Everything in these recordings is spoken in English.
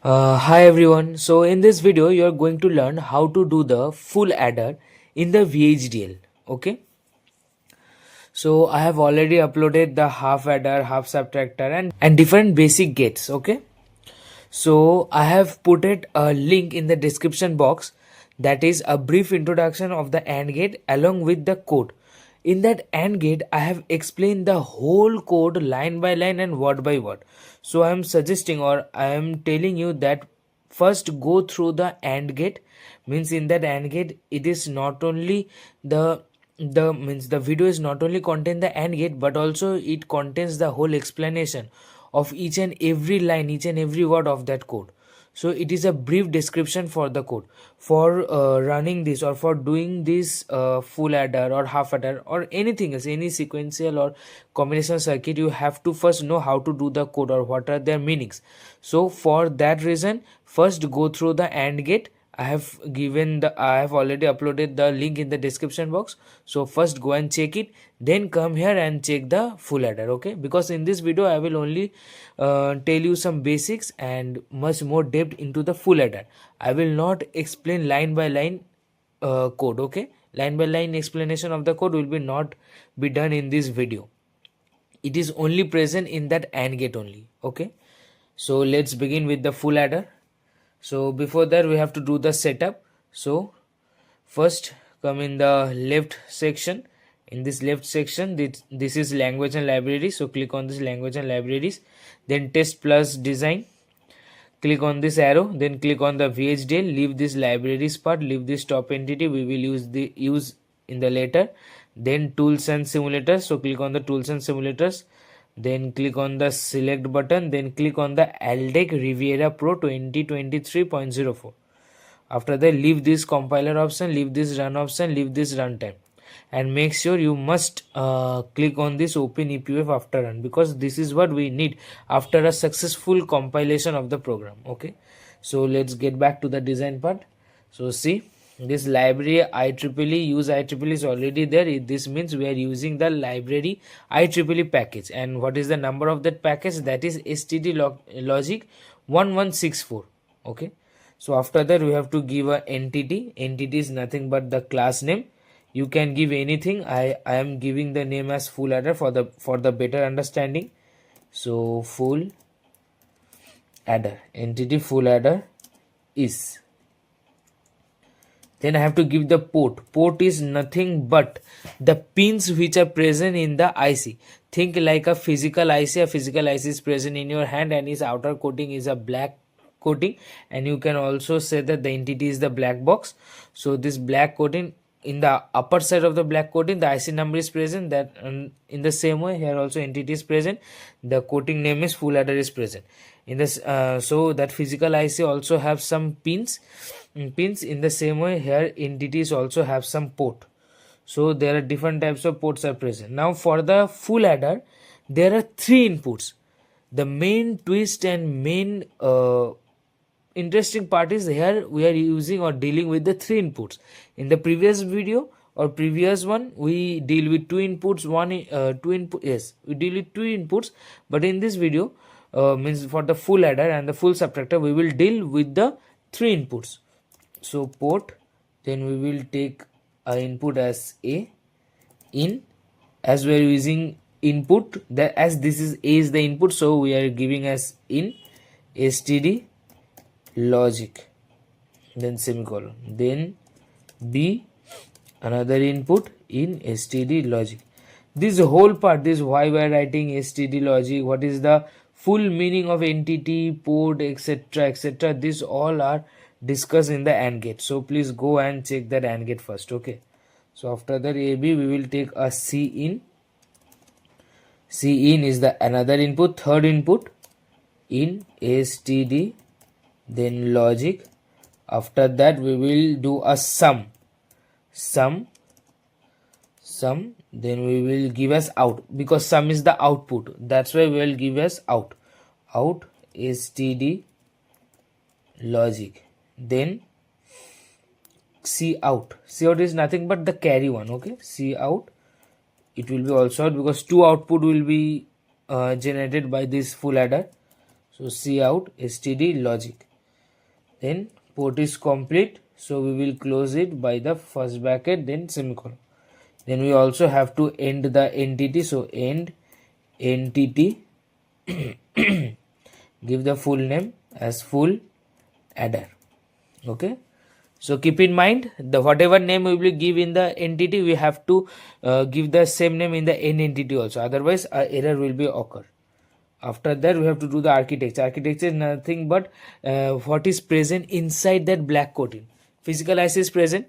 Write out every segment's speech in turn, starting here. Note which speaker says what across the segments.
Speaker 1: Hi everyone. So in this video you are going to learn how to do the full adder in the VHDL. Okay. So I have already uploaded the half adder, half subtractor and different basic gates. Okay. So I have put it a link in the description box, that is a brief introduction of the AND gate along with the code. In that AND gate I have explained the whole code line by line and word by word. So I am suggesting, or I am telling you, that first go through the AND gate. Means in that AND gate it is not only the video is not only contain the AND gate, but also it contains the whole explanation of each and every line, each and every word of that code. So it is a brief description for the code. For running this or for doing this full adder or half adder or anything else, any sequential or combination circuit, you have to first know how to do the code or what are their meanings. So for that reason, first go through the AND gate. I have already uploaded the link in the description box. So first go and check it, then come here and check the full adder. Okay, because in this video I will only tell you some basics and much more depth into the full adder. I will not explain line by line code. Okay, line by line explanation of the code will be not be done in this video. It is only present in that AND gate only. Okay, so let's begin with the full adder. So before that we have to do the setup. So first come in the left section. In this left section, this is language and libraries. So click on this language and libraries, then test plus design. Click on this arrow, then click on the VHDL. Leave this libraries part, leave this top entity, we will use in the later. Then tools and simulators. So click on the tools and simulators, then click on the select button, then click on the Aldec Riviera Pro 2023.04. After that, leave this compiler option, leave this run option, leave this runtime, and make sure you must click on this open EPF after run, because this is what we need after a successful compilation of the program. Okay, so let's get back to the design part. So see, this library IEEE use IEEE is already there. This means we are using the library IEEE package. And what is the number of that package? That is std logic 1164. Okay, so after that we have to give a entity. Entity is nothing but the class name. You can give anything. I am giving the name as full adder for the better understanding. So full adder, entity full adder is. Then I have to give the port. Port is nothing but the pins which are present in the IC. Think like a physical IC. A physical IC is present in your hand and its outer coating is a black coating, and you can also say that the entity is the black box. So this black coating, in the upper side of the black coating the IC number is present. That in the same way here also entity is present, the coating name is full adder is present in this. So that physical IC also have some pins. In the same way here entities also have some port. So there are different types of ports are present. Now for the full adder there are three inputs. The main twist and main interesting part is here we are using or dealing with the three inputs. In the previous video or previous one we deal with two inputs, we deal with two inputs, but in this video means for the full adder and the full subtractor we will deal with the three inputs. So port, then we will take a input as A in, as we are using input that as this is A is the input, so we are giving as in std logic, then semicolon, then B another input in std logic. This whole part, this why we are writing std logic, what is the full meaning of entity, port, etc, etc, this all are discussed in the AND gate. So please go and check that AND gate first. Okay, so after that AB we will take a C in. C in is the another input, third input in std, then logic. After that we will do a sum, then we will give as out, because sum is the output, that's why we will give as out std logic. Then Cout is nothing but the carry one. Okay, Cout, it will be also out because two output will be generated by this full adder. So Cout std logic. then port is complete, so we will close it by the first bracket, then semicolon. Then we also have to end the entity, so end entity give the full name as full adder. Okay, so keep in mind, the whatever name we will give in the entity, we have to give the same name in the end entity also, otherwise error will be occur. After that we have to do the architecture. Architecture is nothing but what is present inside that black coating. Physical IC is present,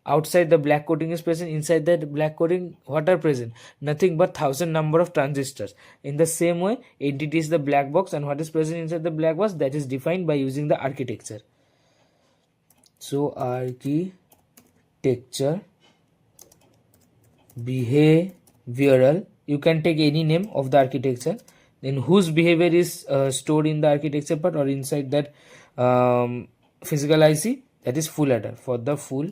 Speaker 1: outside the black coating is present, inside that black coating what are present? Nothing but 1000 number of transistors. In the same way, entity is the black box, and what is present inside the black box, that is defined by using the architecture. So architecture behavioral, you can take any name of the architecture, then whose behavior is stored in the architecture part or inside that physical IC, that is full adder, for the full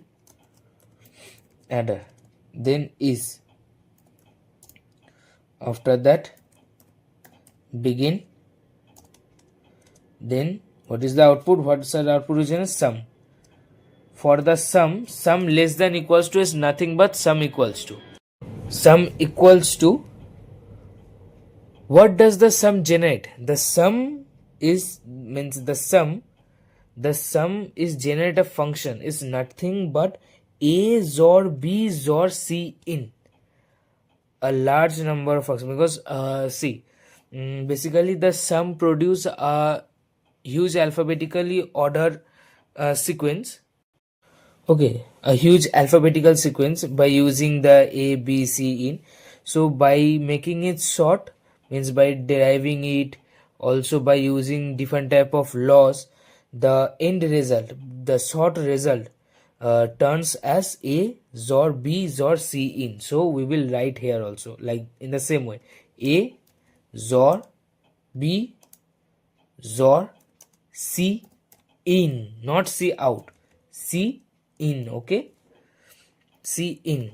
Speaker 1: adder. Then is, after that begin, then what is the output? What is the output region? Sum. For the sum less than equals to is nothing but sum equals to. Sum equals to, what does the sum generate? The sum is is generate a function, is nothing but A XOR B XOR C in a large number of functions, because basically the sum produce a huge alphabetically order sequence. Okay, a huge alphabetical sequence by using the A, B, C in. So by making it short, means by deriving it, also by using different type of laws, the end result, the short result turns as A XOR B XOR C in. So we will write here also like in the same way, A XOR B XOR C in, not C out, C in. Okay, C in.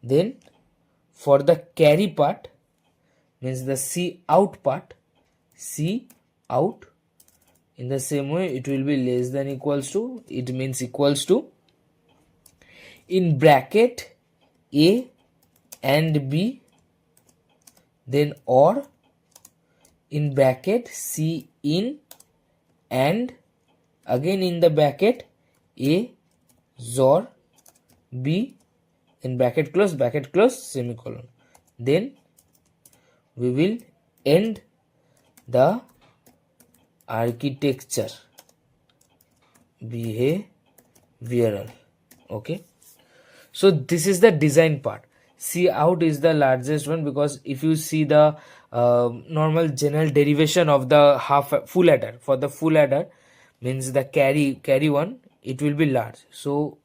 Speaker 1: Then for the carry part, means the C out part, C out, in the same way it will be less than equals to, it means equals to, in bracket A and B, then or in bracket C in and again in the bracket A XOR B, in bracket close, semicolon. Then we will end the architecture behavioral. Okay, so this is the design part. C out is the largest one, because if you see the normal general derivation of the full adder, for the full adder means the carry one, it will be large. So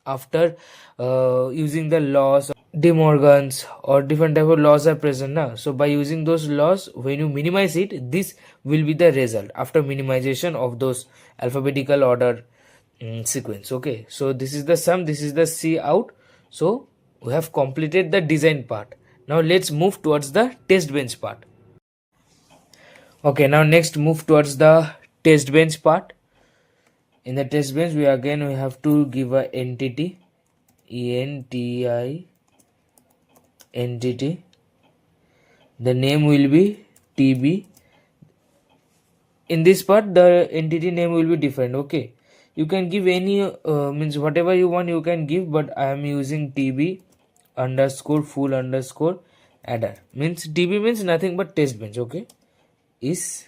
Speaker 1: after using the laws, De Morgan's or different type of laws are present now. So by using those laws, when you minimize it, this will be the result after minimization of those alphabetical order sequence. Okay, so this is the sum, this is the C out. So we have completed the design part. Now let's move towards the test bench part. Okay, now next move towards the test bench part. In the test bench, we have to give a entity, entity. The name will be TB. In this part, the entity name will be different. Okay, you can give any means whatever you want you can give, but I am using TB underscore full underscore adder. Means TB means nothing but test bench. Okay, is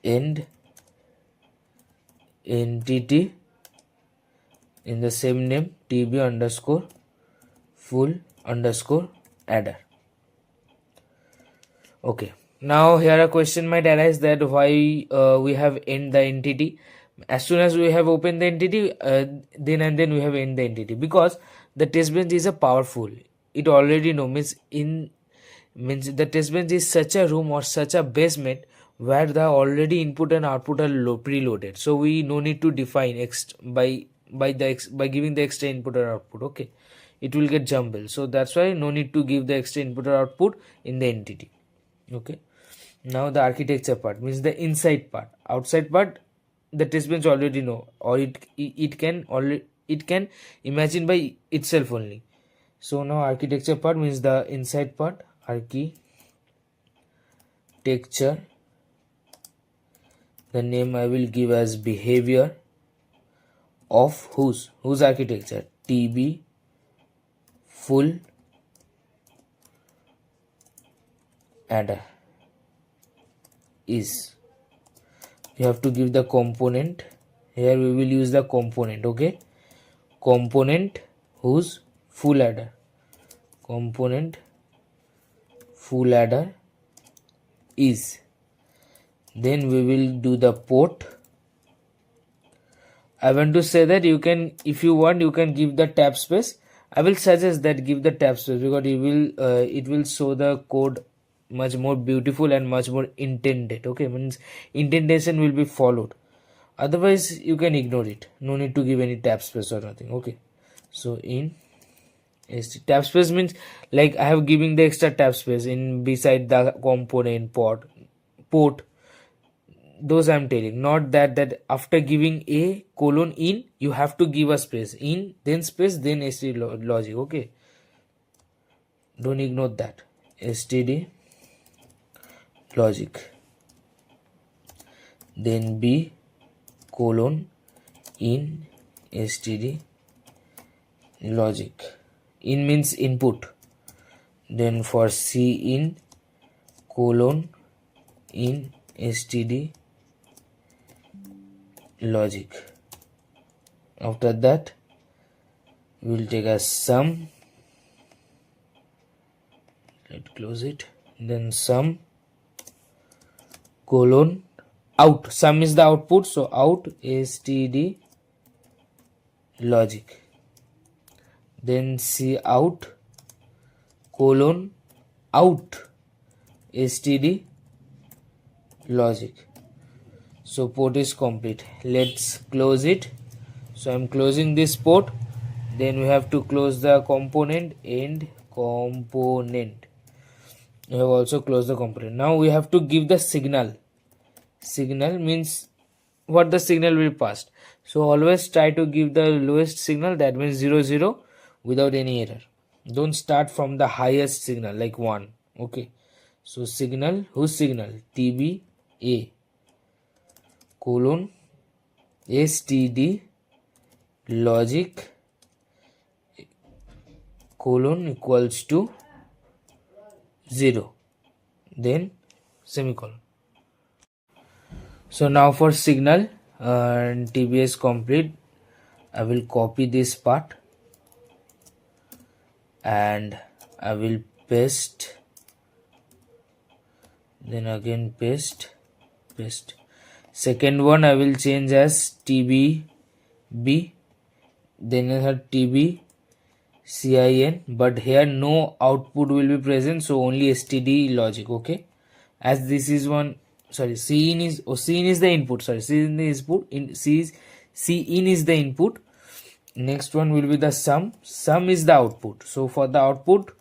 Speaker 1: end entity in the same name TB underscore full underscore adder. Okay, now here a question might arise that why we have end the entity. As soon as we have opened the entity, then and then we have end the entity, because the test bench is a powerful, it already know, means the test bench is such a room or such a basement where the already input and output are preloaded. So we no need to define by giving the extra input or output. Okay, it will get jumbled. So that's why no need to give the extra input or output in the entity. Okay, Now the architecture part means the inside part. Outside part the test bench already know, or it can imagine by itself only. So now architecture part means the inside part. Architecture, the name I will give as behavior of whose architecture, TB full adder is. You have to give the component. Here we will use the component. Okay, component whose full adder, component full adder is. Then we will do the port. I want to say that you can, if you want, you can give the tab space. I will suggest that give the tab space, because it will show the code much more beautiful and much more intended. Okay, means indentation will be followed. Otherwise you can ignore it. No need to give any tab space or nothing. Okay, so in tab space means like I have giving the extra tab space in beside the component port. Those I'm telling, not that after giving a colon in you have to give a space, in then space then std logic. Okay, don't ignore that. Std logic, then b colon in std logic. In means input. Then for c in colon in std logic. After that we will take a sum. Let's close it. Then sum colon out. Sum is the output, so out std logic. Then c out colon out std logic. So port is complete. Let's close it. So I'm closing this port. Then we have to close the component and component. We have also closed the component. Now we have to give the signal. Signal means what the signal will pass. So always try to give the lowest signal, that means 0 0 without any error. Don't start from the highest signal like 1. Okay, so signal, whose signal, TBA colon std logic colon equals to 0, then semicolon. So now for signal TBA is complete. I will copy this part and I will paste, then again paste. Second one I will change as TBB, then I have TBCIN, but here no output will be present, so only std logic. Okay, as this is one, sorry, cin is the input, sorry, cin is the input, cin is the input. Next one will be the sum is the output. So for the output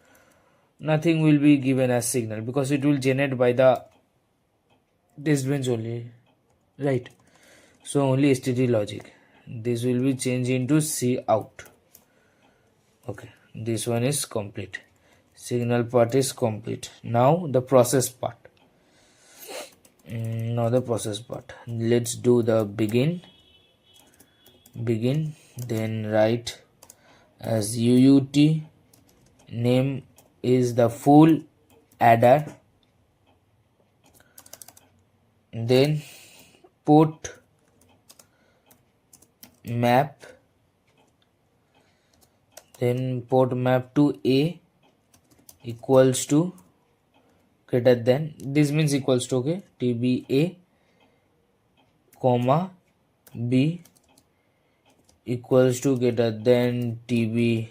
Speaker 1: nothing will be given as signal, because it will generate by the testbench only, right? So only std logic. This will be changed into c out. Okay, this one is complete. Signal part is complete. Now the process part. Let's do the begin, then write as UUT, name is the full adder, then put map, then port map to A equals to greater than, this means equals to, okay, TBA comma B equals to greater than TBB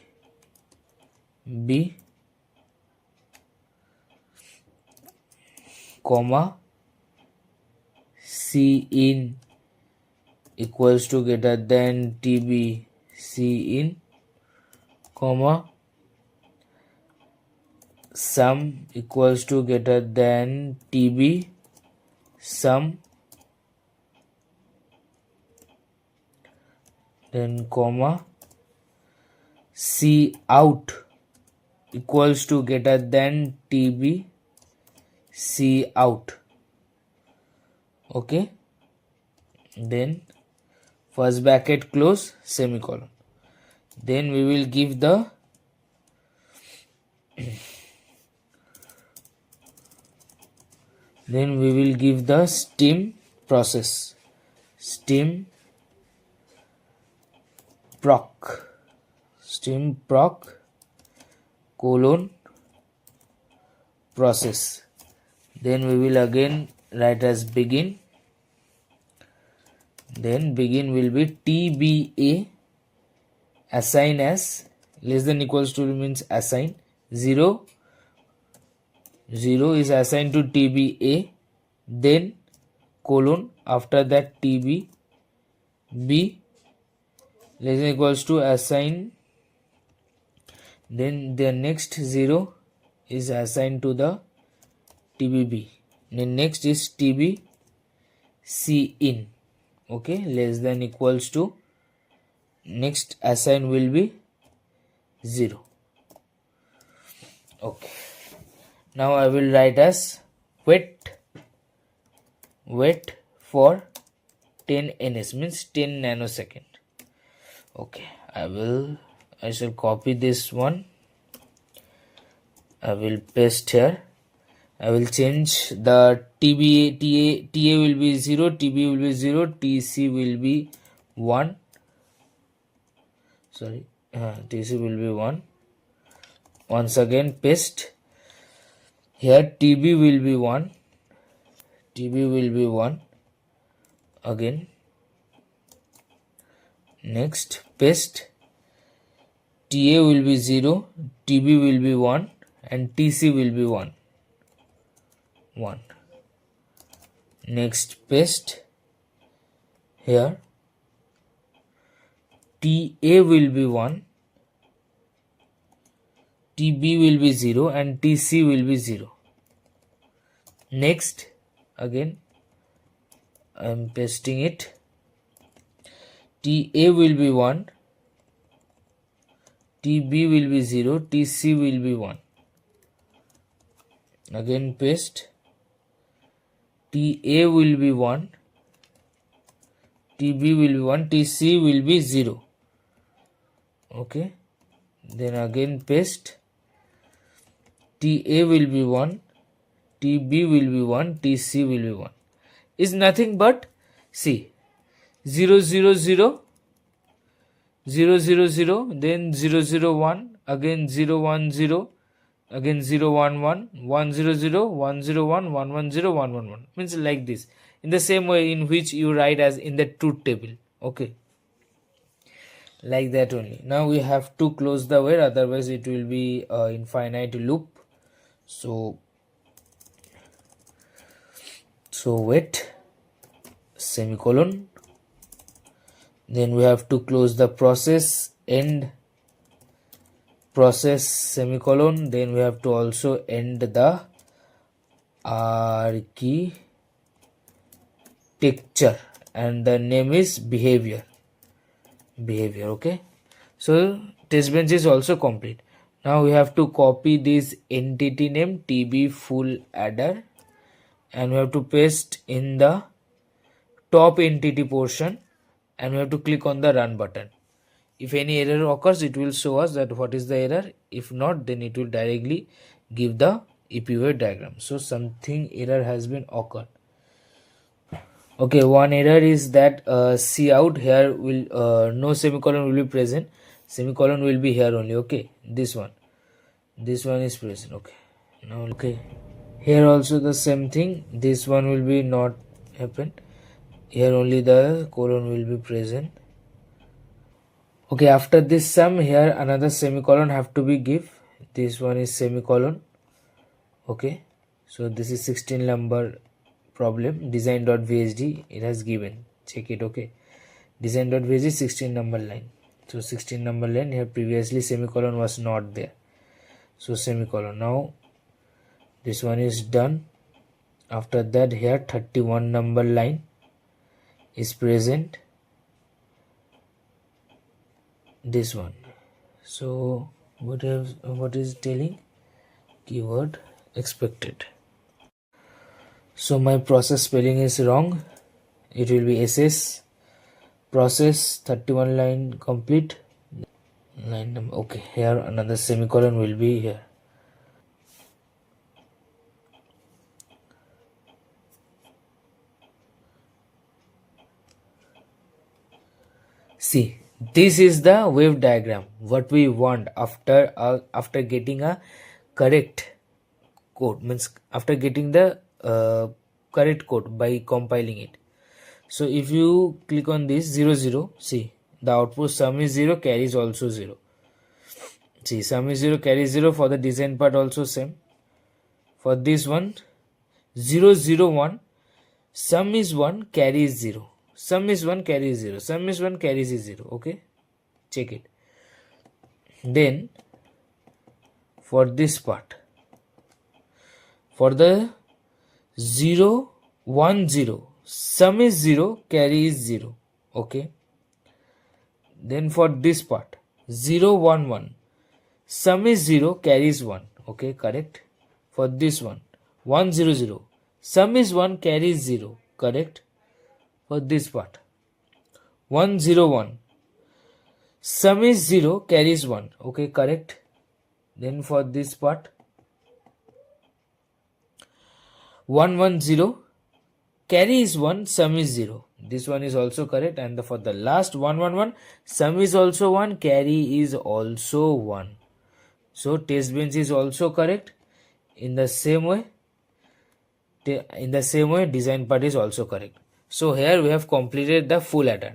Speaker 1: comma C in equals to greater than TBC in comma sum equals to greater than TB sum, then comma, Cout equals to greater than TB Cout. Okay, then first bracket close, semicolon. Then we will give the steam process, steam proc colon process. Then we will again write as begin. Then begin will be TBA, assign as less than equals to means assign 0 is assigned to TBA, then colon, after that TB B less than equals to assign, then the next 0 is assigned to the TBB, then next is TB C in. Okay, less than equals to, next assign will be 0. Okay, now I will write as wait for 10 ns means 10 nanosecond. Okay, I shall copy this one, I will paste here. I will change the TA will be 0, TB will be 0, TC will be 1. Sorry, TC will be 1. Once again paste. Here TB will be 1. TB will be 1. Again. Next paste. TA will be 0, TB will be 1 and TC will be 1. Next paste. Here TA will be 1, TB will be 0 and TC will be 0. Next again I am pasting it. TA will be 1, TB will be 0, TC will be 1. Again paste. TA will be 1, TB will be 1, TC will be 0. Okay, then again paste. TA will be 1, TB will be 1, TC will be 1. Is nothing but, see, 0 0 0 0 0 0, then 0 0 1, again 0 1 0, again 0 1 1, 1 0 0, 1 0 1, 1 1 0, 1 1 1. Means like this, in the same way in which you write as in the truth table. Okay, like that only. Now we have to close the where, otherwise it will be infinite loop. So wait semicolon, then we have to close the process, end process semicolon, then we have to also end the architecture and the name is behavior. Okay, so test bench is also complete. Now we have to copy this entity name TB full adder and we have to paste in the top entity portion and we have to click on the run button. If any error occurs, it will show us that what is the error. If not, then it will directly give the EP diagram. So something error has been occurred. Okay, one error is that Cout here will no semicolon will be present. Semicolon will be here only. Okay, this one is present. Okay, now okay, here also the same thing. This one will be not happen. Here only the colon will be present. Okay, after this sum, here another semicolon have to be give. This one is semicolon. Okay, so this is 16 number problem, design.vhd. It has given, check it. Okay, design.vhd 16 number line. So 16 number line, here previously semicolon was not there, so semicolon. Now this one is done. After that, here 31 number line is present, this one. So what is telling? Keyword expected. So my process spelling is wrong. It will be SS. Process 31 line complete. Line number, okay, here another semicolon will be here. See, this is the wave diagram. What we want after getting a correct code, means after getting the correct code by compiling it. So if you click on this 0 0, see the output sum is 0, carries also 0. See, sum is 0, carries 0. For the design part also same. For this one 0 0 1, sum is 1, carries 0. Sum is 1, carries 0. Sum is 1, carries is 0. Okay, check it. Then for this part, for the 0 1 0, sum is 0, carry is 0. Okay. Then for this part 0 1 1, sum is 0, carry is 1. Okay, correct. For this one 1 0 0, sum is 1, carry is 0. Correct. For this part 1 0 1, sum is 0, carries 1. Okay, correct. Then for this part 1 1 0, carry is 1, sum is 0. This one is also correct. And for the last 1 1 1, sum is also 1, carry is also 1. So test bench is also correct. In the same way design part is also correct. So here we have completed the full adder.